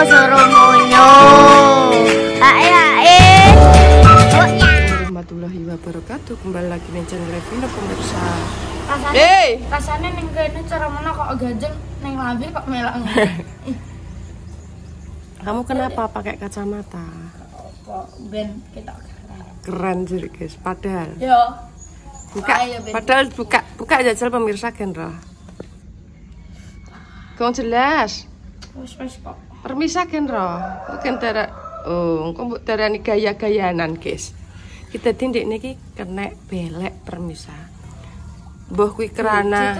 suruh munyo. Hae. Warahmatullahi wabarakatuh. Kembali lagi di channel Revino pemirsa. Rasane ning kene cara mana kok ganjel ning lambe kok melak. Kamu kenapa pakai kacamata? Kok ben kita Keren sih guys, padahal. yo. Padahal buka jajal pemirsa Genro. Kau jelas. Wis kok. Permisa Genro. Bukan tara. Oh, kok darani gaya-gayanan guys. Kita tindik niki kena belek permisa. Mbah kuwi kerana.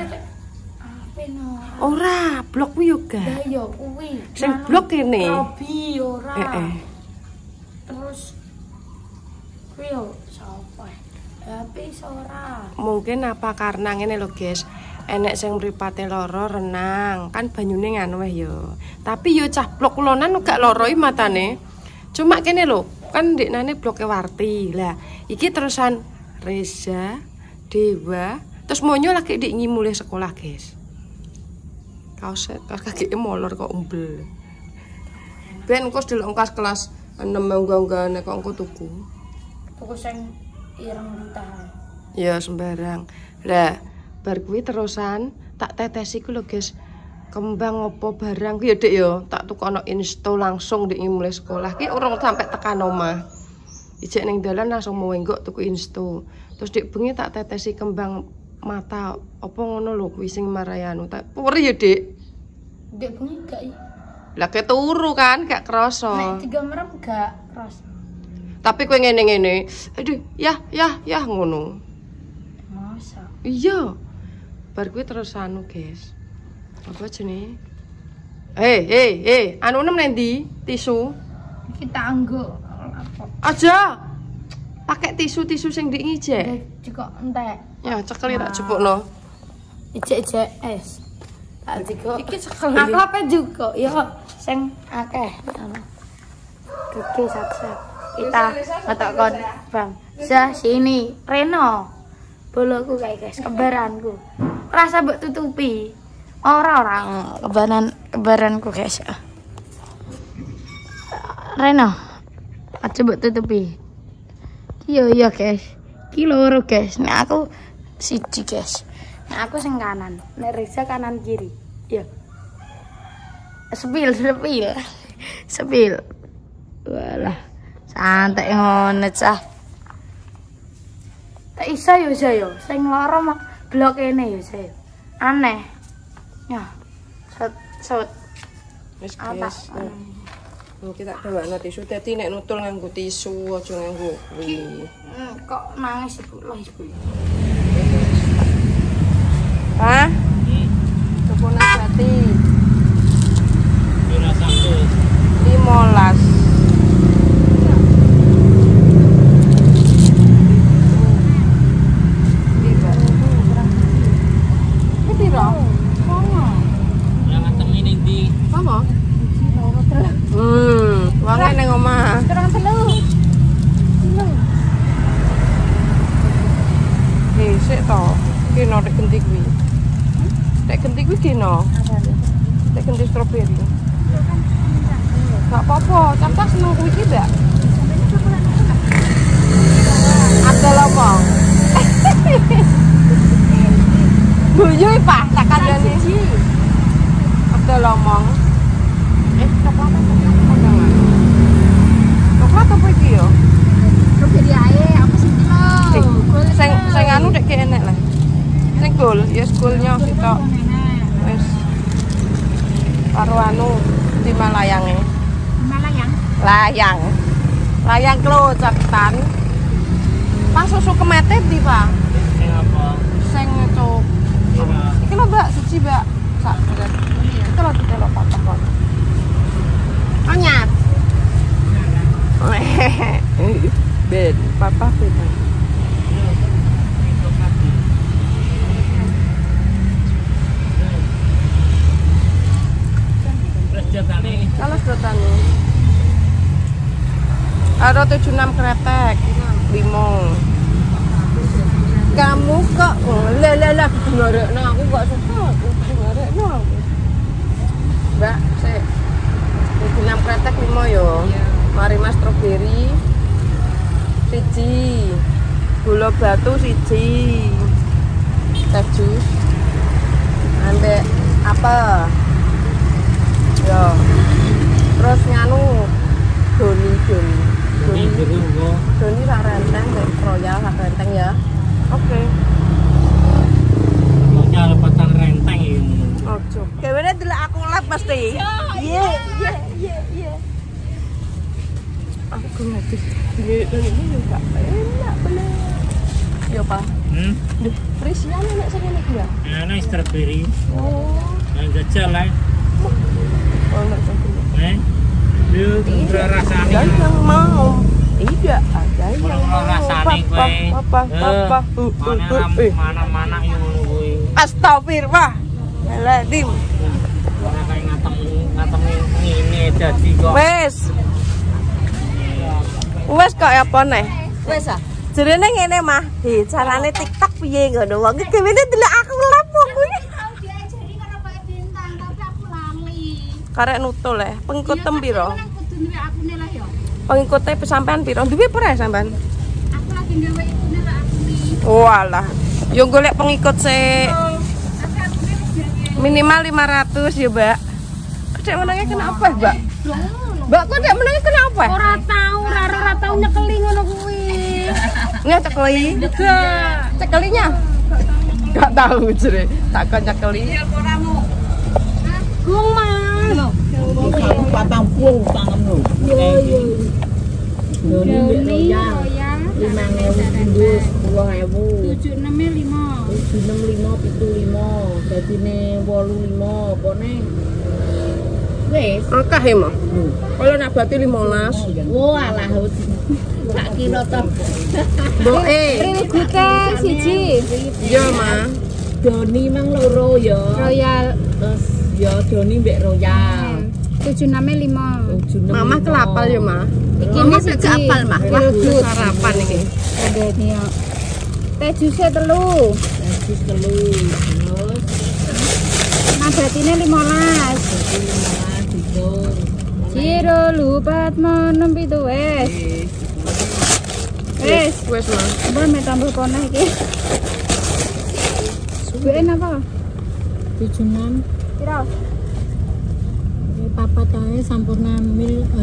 Ora, blok kuwi yo ga. Ya yo kuwi. Sing blok kene. Robi ora. Terus kuwi yo sapa? HP ora. Mungkin apa karena ngene lho guys. Enek sing mripate lara renang, kan banyune nganu weh yo. Tapi yo cah blok kulonan gak lara iki matane. Cuma kene lho, kan ndeknane bloke Warti. Lah, iki terusan Reza, Dewa, terus Monyo lagi ndik mulai sekolah, guys. Kaos kaki molor kok umbel. Ben kok delok kelas 6 unggah-unggahane kok engko tuku. Tuku sing ireng tahan. Ya sembarang. Lah, bar kuwi terusan tak tetesi ku lho, guys. Kembang opo barang ku ya Dik ya, tak tukono insto langsung Dik mulai sekolah. Ki urung sampai tekan omah. Ijek ning dalan langsung mau enggok tuku insto. Terus Dik bengi tak tetesi kembang mata opo ngono lho kuwi sing marayanu. Tak puri ya Dik. Dik bengi gak iki. Lah keturu kan gak krasa. Nek 3 merem gak krasa. Tapi kowe ngene-ngene, aduh, ya ngono. Masa. Iya. Bar kuwi terus anu, guys. Apa jenenge? Anu nem nendi? Tisu. Kita anggo laptop. Aja. Pakai tisu-tisu sing ndek ngijek. Juga entek. Ya, cekeli tak jupukno. Ijek-ijek es. Tak juga. Iki cekeli. Aku apa juga ya sing akeh ana. Gede sak-sak. Kita ngetokon Bang. Sa sini Reno. Boloku kayak guys, kebaranku. Rasa mbok tutupi. Orang kebaranku guys. Reno. Coba tutupi. Iya guys. Ki loro guys. Nek aku siji guys. Nek aku sing kanan, nek Reza kanan kiri. Iya. Sepil. Walah. Santai ngono cah. Tak isa yo saya. Sing lara mak blok kene yo saya. Aneh. Ya. Sot. Wis guys. Kita bawa tisu, dadi nek nutul nganggo tisu aja nganggo kuwi. Kok nangis Ibu? Loh Ibu. Hah? Kebun jati. Pira satu? 15. Wangi neng omah. Kurang telu. Sik to. Kino nek genti kuwi. Nek genti kuwi kino. Nek genti stroberi. Gak apa-apa, Cak seneng kuwi iki, Mbak. Ada lomong. Guyu Pak, tak kandhane. Ada lomong. Coklat kondangan. Coklat apa iki yo? Stroberi ae, apa sih lho? Sing anu dek enek lah. Sing gol, ya golnya sitok. Wis. Karo anu di Malayange. Layang klocetan. Pas susu kemetet di, Pak. Sing apa? Sing cok. Iki lho, Mbak, siji, Mbak. Sak berat. Iki lho ditelok patah kok. Anyat. Ben, papa ben. Kalau sedotane. Ada 76 kretek. 5. Kamu kok lah ngorekno aku gak suka ngorekno. Mbak, sik. Ayam kretek 5 yo. Mari Mas stroberi. 1. Gula batu 1. Teh jus. Ambek apa? Yo. Terus nganu doni sak renteng, royal sak renteng ya. Oke. Royal patang renteng ini. Ojo. Kewene delok aku lap mesti. Iya. Aku ngerti. Ini juga enak bener. Yo, Pak. Frisian enak sakene iki ya. Enak strawberry. Oh. Yang gajah lah. Enak sakene. Lu rasane. Yang mau. Iya, ada yang mau rasane kowe. Apa? Mana-mana yang ngono kuwi. Astagfirullah. Aladim. Ora kaya ngatem ngene dadi kok. Wes kok apa neh? Wes ah. Jerene ngene mah, carane TikTok piye ngono. Wong iki dhewe delok aku lapo kuwi. Tahu diajari karo Pak Bintang, tapi aku lali. Karek nutul ya. Pengikut piro? Kudu duwe akune lah ya. Pengikute sampean piro? Duwe pira sampean? Aku lagi gawe ikune lah akune. Walah. Yo golek pengikut sik. Minimal 500 ya, Mbak. Dek menenge kenapa, Mbak? Mbak kok dek menenge kenapa? Ora tau nyekeli ngono kuwi. Nggak cekeli? Enggak. Cekelinya? Enggak tahu jere. Takon cekeli. Gung Mas. Patang puluh tangan lu. Iya. Doni ya. 5.000 bungkus 2.000. 76.5. 75 75 dadine 85 pone. Wes. Akeh ya, Mas? Kalau nak berarti 15. Walah. Tak kira to. Mboke. Gute siji. Iya, Mas. Doni mang loro ya. Royal Terus ya Doni mbek Royal. 76.5. Mama kelapal ya, Mas. Iki Mama siji. gak apal, Mas. Wah, sarapan iki. Ada ini ya. Teh jus 3. Terus telu. Terus Nabatine 15. 15 ditung. Ciro lupat menem pitu wes. Wes. Wes, Mas. Mbak me tambah kono iki. Suwen apa? 76. Piro? Papa tae sampurna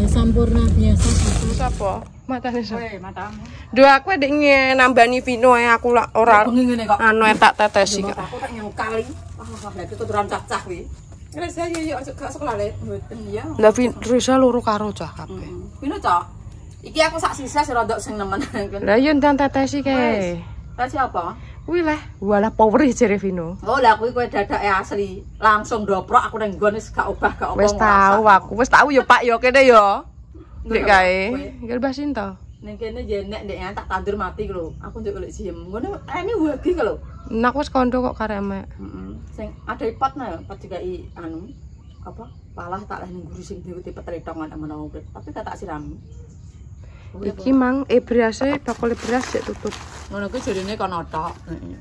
sampurna biasa. Sapa? Matane sapa? Matamu. Duh aku ndek nambani vino ae aku lak ora anu tak tetesi kok. Aku tak nyengkali. Wah, lagi keturunan cacah kuwi. Wes ya yo gak sekolah le. Mboten ya. Lah Risa loro karo cah kabeh. Pino, Cok? Iki aku sak sisa sing rodok sing nemen. Lah yo ndan tetesi kae. Lah siapa? Kuwi lah, walah power jere Vino. Oh, lah kuwi kowe dadake asli. Langsung doprok aku nang nggon wis gak obah gak Wis tahu yo Pak yo kene yo. Ndek kae. Nggih basin to. Ning kene ya nek ndek tak tandur mati lho. Aku ndek golek siem. Ngono ini wagi lho. Nak wis kondo kok karek mek. Sing ada potna, pot dikai anu apa? Palah tak lah ning guru sing dhewe petretongan menawa urip. Tapi gak tak siram. Iki mang berase toko beras sik tutup. Ngono kuwi jarine kono tok. Heeh.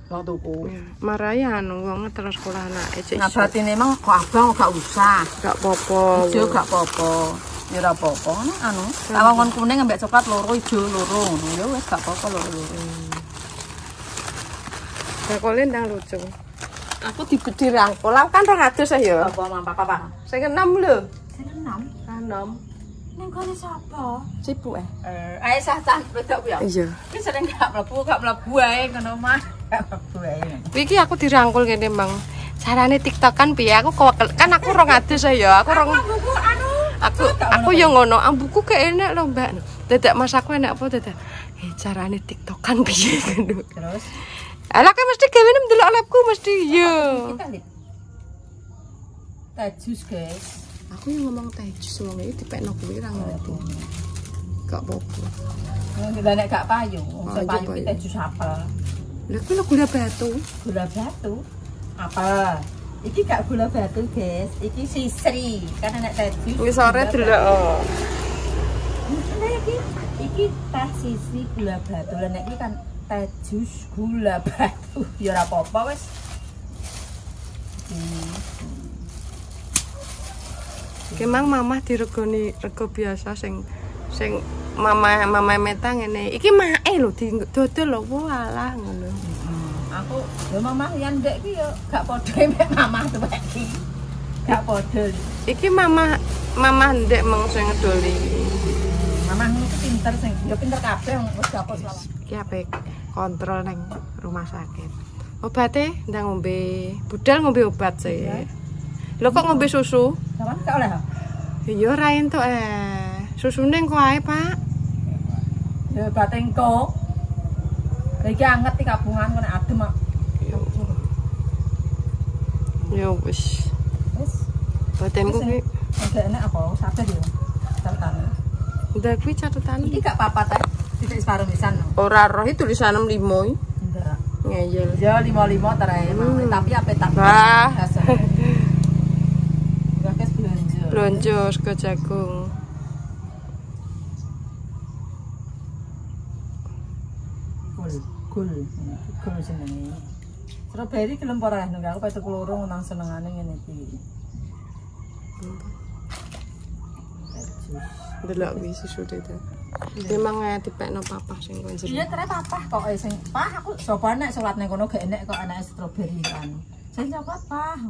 Wong tuku. Marai anu wong terus sekolah anake cek. Nabatine emang kok abang gak usah. Gak popo. Ijo gak popo. Ya ora popo anu. Lawangan kuning ambek coklat loro ijo loro ngono ya wis gak popo loro-loro. Bakole ndang lucu. Aku dirangkul kan 200 ya. Apa Papa? Sing 6 lho. Sing 6. 6. Ning kene sapa? Sibuk Ae sah-sah wedok ya. Iya. Ki sering gak mlebu ae ngono mah. Gak mlebu ae. Iki aku dirangkul ngene, Mang. Carane TikTok kan piye? Aku kan aku 200 ya. Buku anu. Aku yo ngono, ambuku ke enak lho, Mbak. Dadak mas aku enak apa dadak? Carane TikTok kan piye ngono. Terus Alah kan mesti gawe ndelok labku mesti yo. kita lihat. Tajus, guys. Aku yang ngomong teh jus wong iki dipekno kuwi ra ngerti. Gak apa-apa. Lah nek gak payu, Ayo, payu payu. kita jus apel. Lha kuwi lho gula batu. Gula batu. Apa? Iki gak gula batu, guys. Iki sisri. Karena nek teh jus. Wis sore delok. Nah, iki teh sisri gula batu. Lah nek iki kan teh jus gula batu. Ya ora apa-apa wis. Kemang mamah diregoni rego biasa sing mama meta ngene. Iki mae lho dodol lho walah ngono. Aku ya mamah yang ndek iki ya gak padha mek mamah tuwek iki. Gak padha. Iki mamah ndek meng sing ngedoli. Mamah niku pinter sing ya pinter kabeh wis dapur selama. Iki ape kontrol nang rumah sakit. Obate ndang ngombe. Budal ngombe obat sih. Lho kok ngombe susu? Sampeyan gak oleh. Iya ora entuk susune engko ae, Pak. Ya batengko. Iki anget iki kabungan kok nek adem kok. Ya wis. Wis. Batemku ki Enggak enak apa? Sabar ya. Catatan. ndak kuwi catetan. Iki gak apa-apa ta? Titik separuh pisan. Ora roh iki tulisan 65. Enggak. Ngeyel. Ya 55 terae tapi ape tak. Wah. Gakes belanja. Blonjo sego jagung. Gul jenenge. Strawberry gelem ora nang aku petuk loro nang senengane ngene iki. Delok wis susu itu. Memang dipekno papah sing kon Iya tere papah kok sing pah aku sapa nek salat ning kono gak enek kok anake strawberry kan. Sing coklat pah.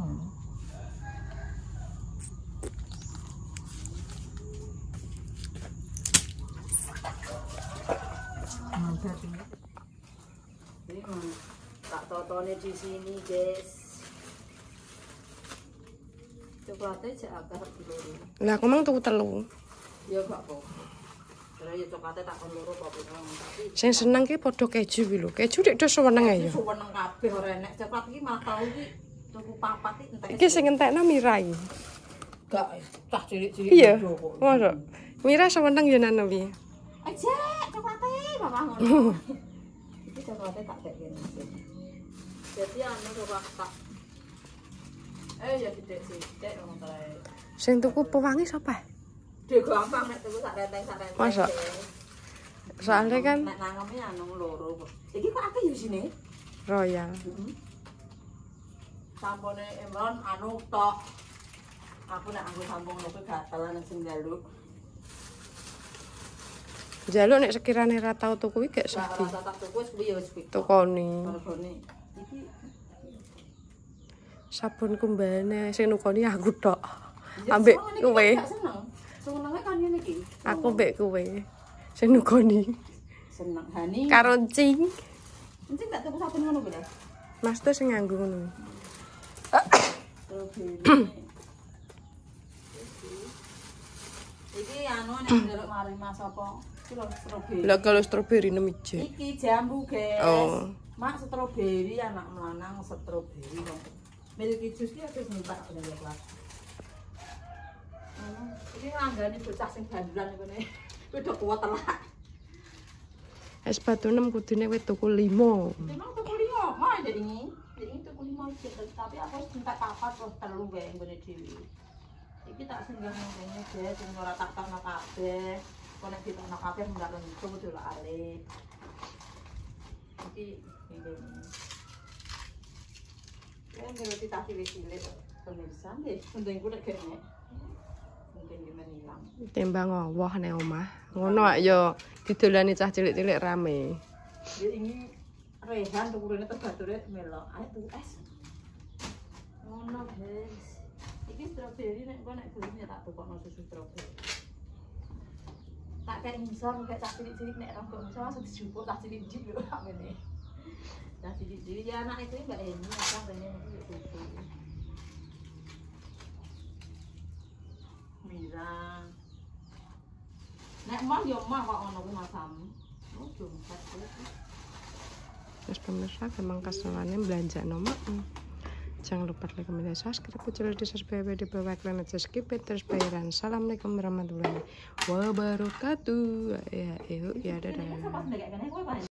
Tak totone di sini, guys. Coklatnya jak agak loro. Lah aku mang tuku telu. Ya gak apa. Karena ya coklatnya tak kon loro kok tapi Sing seneng ki padha keju ki lho. Keju nek dos seneng ae ya. seneng kabeh ora enek coklat iki malah tau iki tuku papat iki entek. Iki sing entekno Mirai. Gak cah cilik-cilik. Iya. Mosok. Mira seneng ya nanu ki. Aja coklatnya bapak ngono. Iki coklatnya tak dek kene. Jadi anu coklat tak. Ya sithik ngono tae. Sing tuku pewangi sapa? Dek gampang nek tuku sak renteng. Masa? Soalnya kan nek nangeme anu loro. Iki kok akeh yo sini. Royal. Sampone Imron anu tok. Aku nek anggo sampung ngono kuwi gatel nang sing njaluk. Njaluk nek sekirane ra tau tuku iki gak Ora sedih. tak tuku wis kuwi ya wis kuwi. Tukoni. Regane iki Sabun kumbane sing nukoni aku tok. Ambek kowe. seneng. Senenge kan ngene iki. Aku mbek kowe. Sing nukoni. Seneng Hani. Karo Cing. Encing tak tuku sabun ngono kuwi. Mas tuh sing nganggo ngono. Iki anu nek ndelok mari Mas apa? Iki lho strawberry. Lah kalau strawberry nemije. Iki jambu, guys. Oh. Mak strawberry anak melanang strawberry kok. Milky jus ki harus numpak nek kelas. Iki nganggane bocah sing bandulan ngene. Kuwi do kuat telak. Es batu 6 kudune wis tuku 5. Memang tuku 5, mah ya ini. Ini tuku 5 iki tapi aku wis entek 4 terus 3 wae ngene dhewe. Iki tak singgah nang kene guys, sing ora tak takno kabeh. Kok nek ditakno kabeh enggak lentu kudu ale. Iki ngene. Ya ngerti tak cilik-cilik pemirsa nggih, penting ku nek kene. Mungkin gimana ilang. Timbang Allah ning omah. Ngono ya didolani cah cilik-cilik rame. Ya ini Rehan tuku rene terbature melok. Ayo tuku es. Ngono, guys. Iki strawberry nek kok nek gelem ya tak tukokno susu strawberry. Tak kek ngisor kek cah cilik-cilik nek rambut ngisor langsung dijupuk cah cilik-cilik lho tak ngene. Cah cilik-cilik ya anak itu Mbak Eni apa rene iki susu. Mira. Nek mah yo mah kok ngono kuwi masam. Oh, dompet kuwi. Terus pemirsa memang keselannya belanja nomor. Jangan lupa like, comment, dan subscribe channel di subscribe di bawah kalian aja skip terus bayaran. Assalamualaikum warahmatullahi wabarakatuh. Ya, dadah.